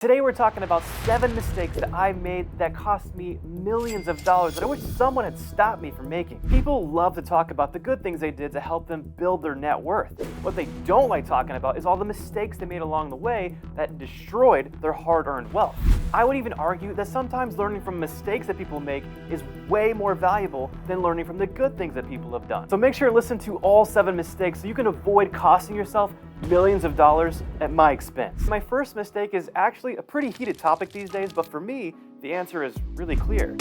Today we're talking about 7 mistakes that I've made that cost me millions of dollars that I wish someone had stopped me from making. People love to talk about the good things they did to help them build their net worth. What they don't like talking about is all the mistakes they made along the way that destroyed their hard-earned wealth. I would even argue that sometimes learning from mistakes that people make is way more valuable than learning from the good things that people have done. So make sure to listen to all 7 mistakes so you can avoid costing yourself millions of dollars at my expense. My first mistake is actually a pretty heated topic these days, but for me, the answer is really clear.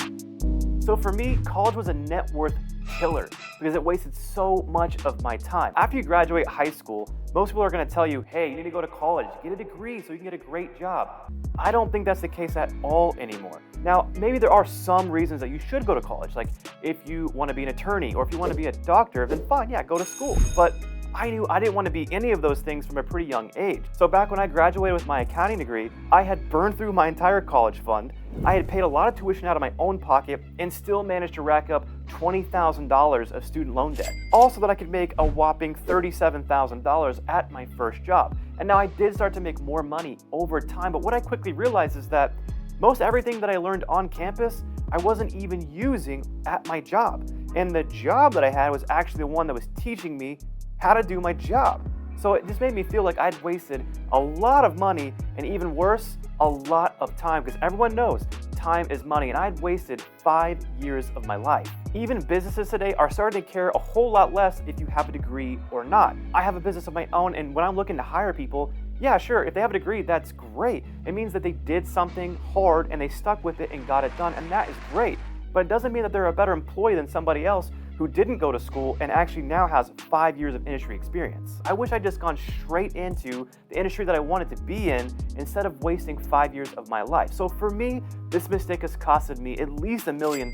So for me, college was a net worth killer because it wasted so much of my time. After you graduate high school, most people are going to tell you, hey, you need to go to college, get a degree so you can get a great job. I don't think that's the case at all anymore. Now, maybe there are some reasons that you should go to college, like if you want to be an attorney or if you want to be a doctor, then fine, yeah, go to school. But I knew I didn't want to be any of those things from a pretty young age. So back when I graduated with my accounting degree, I had burned through my entire college fund. I had paid a lot of tuition out of my own pocket and still managed to rack up $20,000 of student loan debt. Also that I could make a whopping $37,000 at my first job. And now I did start to make more money over time, but what I quickly realized is that most everything that I learned on campus, I wasn't even using at my job. And the job that I had was actually the one that was teaching me how to do my job. So it just made me feel like I'd wasted a lot of money and even worse, a lot of time, because everyone knows time is money, and I'd wasted 5 years of my life. Even businesses today are starting to care a whole lot less if you have a degree or not. I have a business of my own, and when I'm looking to hire people, yeah, sure, if they have a degree, that's great. It means that they did something hard and they stuck with it and got it done, and that is great. But it doesn't mean that they're a better employee than somebody else who didn't go to school and actually now has 5 years of industry experience. I wish I'd just gone straight into the industry that I wanted to be in instead of wasting 5 years of my life. So for me, this mistake has costed me at least $1 million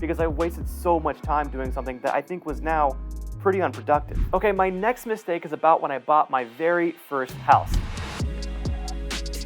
because I wasted so much time doing something that I think was now pretty unproductive. Okay, my next mistake is about when I bought my very first house.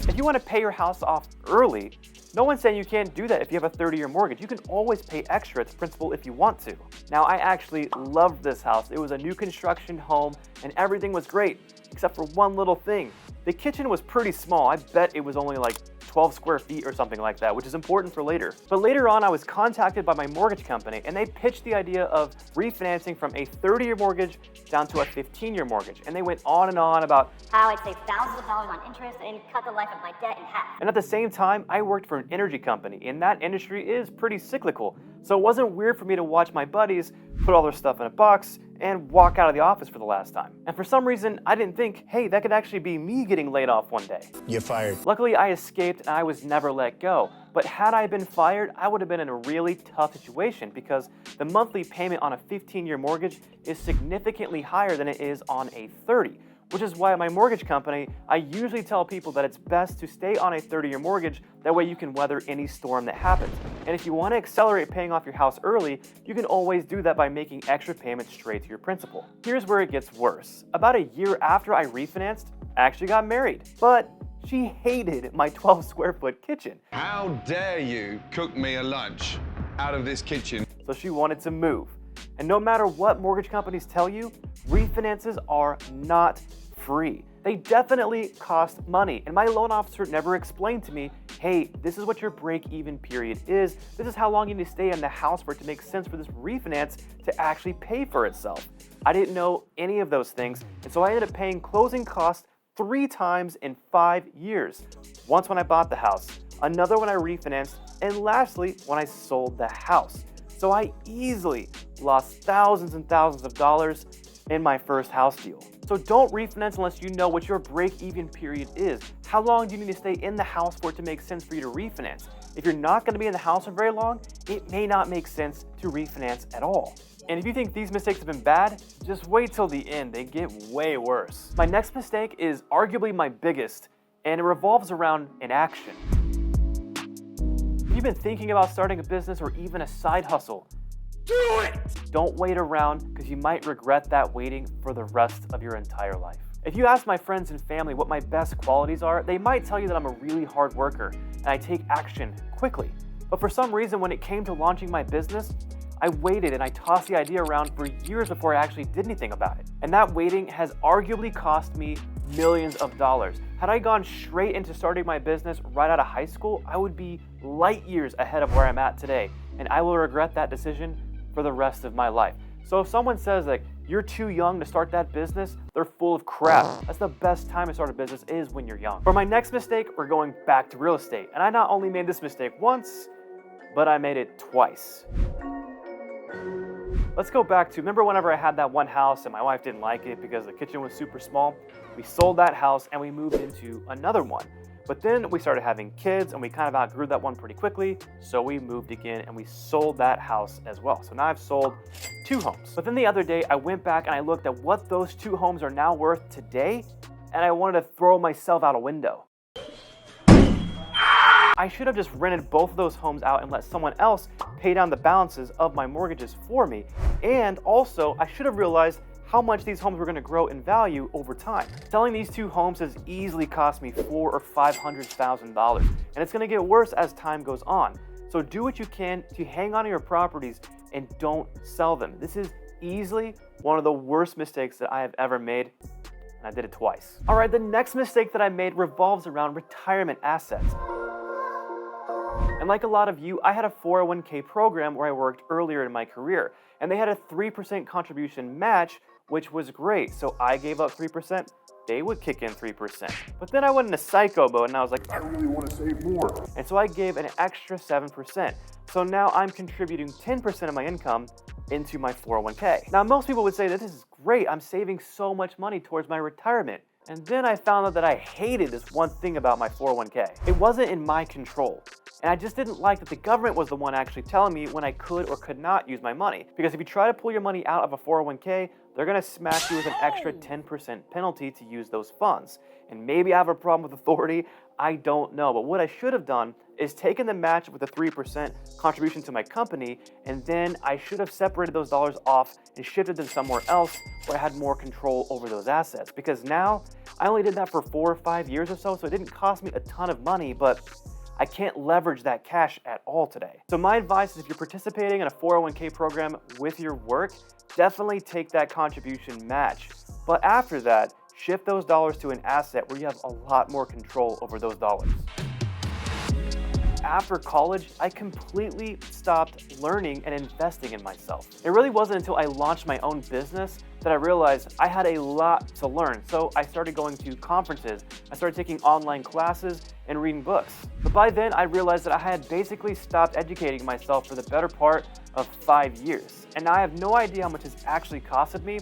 If you want to pay your house off early, no one's saying you can't do that if you have a 30-year mortgage. You can always pay extra as principal if you want to. Now, I actually loved this house. It was a new construction home and everything was great, except for one little thing. The kitchen was pretty small. I bet it was only like 12 square feet or something like that, which is important for later. But later on, I was contacted by my mortgage company and they pitched the idea of refinancing from a 30-year mortgage down to a 15-year mortgage. And they went on and on about how I'd save thousands of dollars on interest and cut the life of my debt in half. And at the same time, I worked for an energy company, and that industry is pretty cyclical. So it wasn't weird for me to watch my buddies put all their stuff in a box and walk out of the office for the last time. And for some reason, I didn't think, hey, that could actually be me getting laid off one day. You're fired. Luckily, I escaped and I was never let go. But had I been fired, I would have been in a really tough situation because the monthly payment on a 15-year mortgage is significantly higher than it is on a 30. Which is why at my mortgage company, I usually tell people that it's best to stay on a 30-year mortgage, that way you can weather any storm that happens. And if you want to accelerate paying off your house early, you can always do that by making extra payments straight to your principal. Here's where it gets worse. About a year after I refinanced, I actually got married, but she hated my 12 square foot kitchen. How dare you cook me a lunch out of this kitchen? So she wanted to move. And no matter what mortgage companies tell you, refinances are not free. They definitely cost money. And my loan officer never explained to me, hey, this is what your break-even period is. This is how long you need to stay in the house for it to make sense for this refinance to actually pay for itself. I didn't know any of those things. And so I ended up paying closing costs 3 times in 5 years. Once when I bought the house, another when I refinanced, and lastly, when I sold the house. So I easily lost thousands and thousands of dollars in my first house deal. So don't refinance unless you know what your break-even period is. How long do you need to stay in the house for it to make sense for you to refinance? If you're not going to be in the house for very long, it may not make sense to refinance at all. And if you think these mistakes have been bad, just wait till the end. They get way worse. My next mistake is arguably my biggest, and it revolves around inaction. If you've been thinking about starting a business or even a side hustle, do it! Don't wait around because you might regret that waiting for the rest of your entire life. If you ask my friends and family what my best qualities are, they might tell you that I'm a really hard worker and I take action quickly. But for some reason, when it came to launching my business, I waited and I tossed the idea around for years before I actually did anything about it. And that waiting has arguably cost me millions of dollars. Had I gone straight into starting my business right out of high school, I would be light years ahead of where I'm at today. And I will regret that decision for the rest of my life. So if someone says like, you're too young to start that business, they're full of crap. That's the best time to start a business is when you're young. For my next mistake, we're going back to real estate. And I not only made this mistake once, but I made it twice. Let's go back to, remember whenever I had that one house and my wife didn't like it because the kitchen was super small? We sold that house and we moved into another one. But then we started having kids and we kind of outgrew that one pretty quickly. So we moved again and we sold that house as well. So now I've sold 2 homes. But then the other day I went back and I looked at what those 2 homes are now worth today. And I wanted to throw myself out a window. I should have just rented both of those homes out and let someone else pay down the balances of my mortgages for me. And also, I should have realized how much these homes were going to grow in value over time. Selling these 2 homes has easily cost me $400,000 or $500,000, and it's going to get worse as time goes on. So do what you can to hang on to your properties and don't sell them. This is easily one of the worst mistakes that I have ever made, and I did it twice. All right, the next mistake that I made revolves around retirement assets. And like a lot of you, I had a 401k program where I worked earlier in my career, and they had a 3% contribution match, which was great. So I gave up 3%, they would kick in 3%. But then I went into psycho mode and I was like, I really want to save more. And so I gave an extra 7%. So now I'm contributing 10% of my income into my 401k. Now, most people would say that this is great. I'm saving so much money towards my retirement. And then I found out that I hated this one thing about my 401k. It wasn't in my control. And I just didn't like that the government was the one actually telling me when I could or could not use my money. Because if you try to pull your money out of a 401k, they're gonna smack you with an extra 10% penalty to use those funds. And maybe I have a problem with authority, I don't know. But what I should have done is taken the match with the 3% contribution to my company, and then I should have separated those dollars off and shifted them somewhere else where I had more control over those assets. Because now, I only did that for 4 or 5 years or so it didn't cost me a ton of money, but I can't leverage that cash at all today. So my advice is if you're participating in a 401k program with your work, definitely take that contribution match. But after that, shift those dollars to an asset where you have a lot more control over those dollars. After college, I completely stopped learning and investing in myself. It really wasn't until I launched my own business that I realized I had a lot to learn. So I started going to conferences, I started taking online classes and reading books. But by then I realized that I had basically stopped educating myself for the better part of 5 years. And now I have no idea how much it's actually costed me,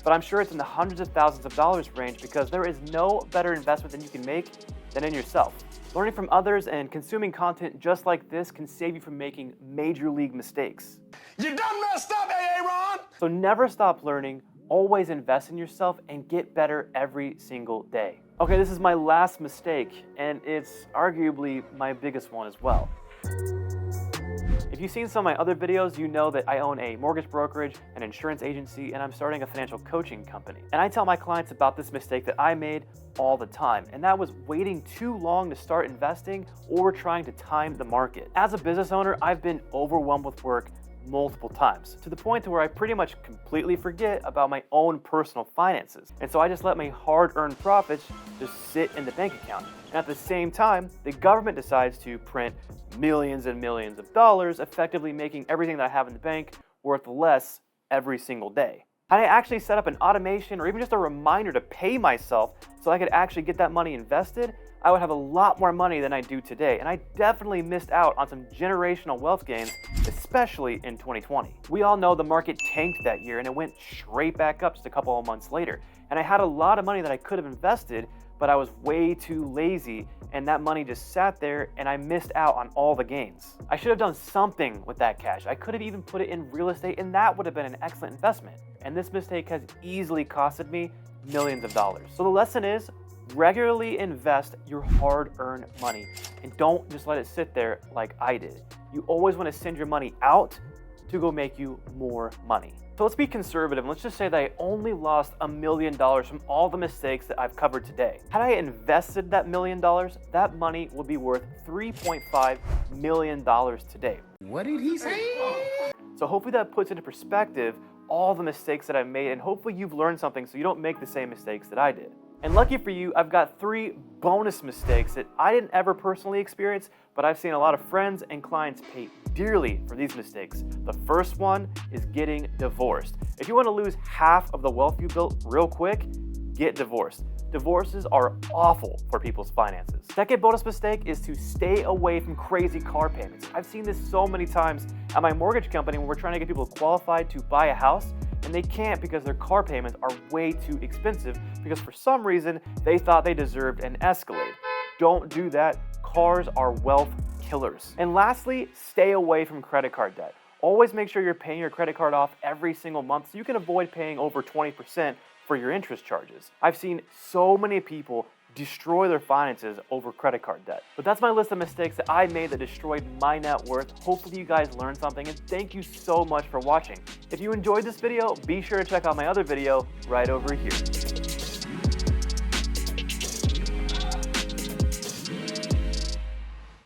but I'm sure it's in the hundreds of thousands of dollars range because there is no better investment than you can make than in yourself. Learning from others and consuming content just like this can save you from making major league mistakes. You done messed up, Aaron! So never stop learning, always invest in yourself and get better every single day. Okay, this is my last mistake, and it's arguably my biggest one as well. If you've seen some of my other videos, you know that I own a mortgage brokerage, an insurance agency, and I'm starting a financial coaching company. And I tell my clients about this mistake that I made all the time, and that was waiting too long to start investing or trying to time the market. As a business owner, I've been overwhelmed with work multiple times, to the point to where I pretty much completely forget about my own personal finances. And so I just let my hard-earned profits just sit in the bank account. And at the same time, the government decides to print millions and millions of dollars, effectively making everything that I have in the bank worth less every single day. Had I actually set up an automation or even just a reminder to pay myself so I could actually get that money invested, I would have a lot more money than I do today. And I definitely missed out on some generational wealth gains, especially in 2020. We all know the market tanked that year and it went straight back up just a couple of months later. And I had a lot of money that I could have invested, but I was way too lazy and that money just sat there and I missed out on all the gains. I should have done something with that cash. I could have even put it in real estate and that would have been an excellent investment. And this mistake has easily costed me millions of dollars. So the lesson is, regularly invest your hard-earned money and don't just let it sit there like I did. You always want to send your money out to go make you more money. So let's be conservative and let's just say that I only lost $1 million from all the mistakes that I've covered today. Had I invested that $1 million, that money would be worth $3.5 million today. What did he say? So hopefully that puts into perspective all the mistakes that I've made, and hopefully you've learned something so you don't make the same mistakes that I did. And lucky for you, I've got 3 bonus mistakes that I didn't ever personally experience, but I've seen a lot of friends and clients pay dearly for these mistakes. The first one is getting divorced. If you want to lose half of the wealth you built real quick, get divorced. Divorces are awful for people's finances. Second bonus mistake is to stay away from crazy car payments. I've seen this so many times at my mortgage company when we're trying to get people qualified to buy a house, and they can't because their car payments are way too expensive because for some reason they thought they deserved an Escalade. Don't do that. Cars are wealth killers. And lastly, stay away from credit card debt. Always make sure you're paying your credit card off every single month so you can avoid paying over 20% for your interest charges. I've seen so many people destroy their finances over credit card debt. But that's my list of mistakes that I made that destroyed my net worth. Hopefully you guys learned something, and thank you so much for watching. If you enjoyed this video, be sure to check out my other video right over here.